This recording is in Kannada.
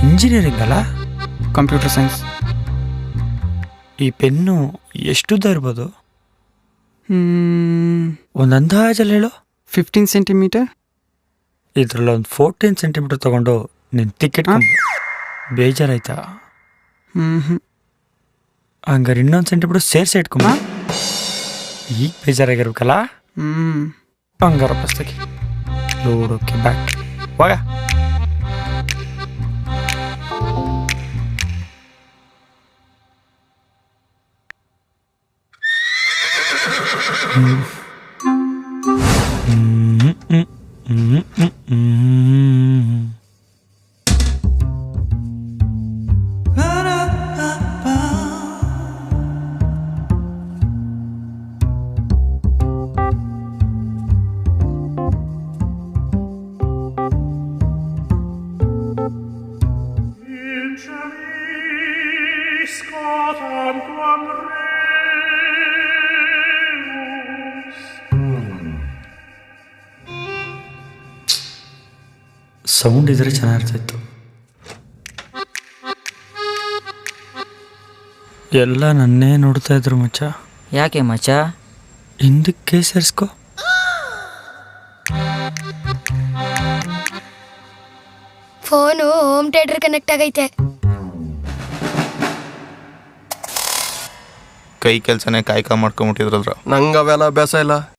ಇಂಜಿನಿಯರಿಂಗ್ ಅಲ್ಲ? Computer science. ಈ ಪೆನ್ನು ಎಷ್ಟುದ್ದ ಇರ್ಬೋದು? ಒಂದು ಅಂದಾಜಲ್ಲಿ ಹೇಳು. 15 ಸೆಂಟಿಮೀಟರ್. ಇದ್ರಲ್ಲಿ ಒಂದು 14 ಸೆಂಟಿಮೀಟರ್ ತಗೊಂಡು ನಿನ್ನ ಟಿಕೆಟ್ ಬೇಜಾರಾಯ್ತಾ? ಹಂಗಾರೆ ಇನ್ನೊಂದು ಸೆಂಟಿಮೀಟರ್ ಸೇರಿಸಿ ಇಟ್ಕೊಂಬ. ಈಗ ಬೇಜಾರಾಗಿರ್ಬೇಕಲ್ಲ? ಹಂಗಾರ ಪುಸ್ತಕ ಲೋಡೋಕೆ ಬ್ಯಾಕ್ ಹೋಗ. ಸೌಂಡ್ ಇದ್ರೆ ಚೆನ್ನಾಗಿರ್ತಿತ್ತು. ಎಲ್ಲ ನನ್ನೇ ನೋಡ್ತಾ ಇದ್ರು ಮಚ್ಚ. ಯಾಕೆ ಮಚ್ಚ? ಹಿಂದಕ್ಕೆ ಸೇರಿಸ್ಕೊ. ಫೋನು ಹೋಮ್ ಥಿಯೇಟರ್ ಕನೆಕ್ಟ್ ಆಗೈತೆ. ಕೈ ಕೆಲಸನೇ ಕಾಯ್ಕ ಮಾಡ್ಕೊಂಬಿಟ್ಟಿದ್ರಲ್ರ. ನಂಗೆ ಅವೆಲ್ಲ ಅಭ್ಯಾಸ ಇಲ್ಲ.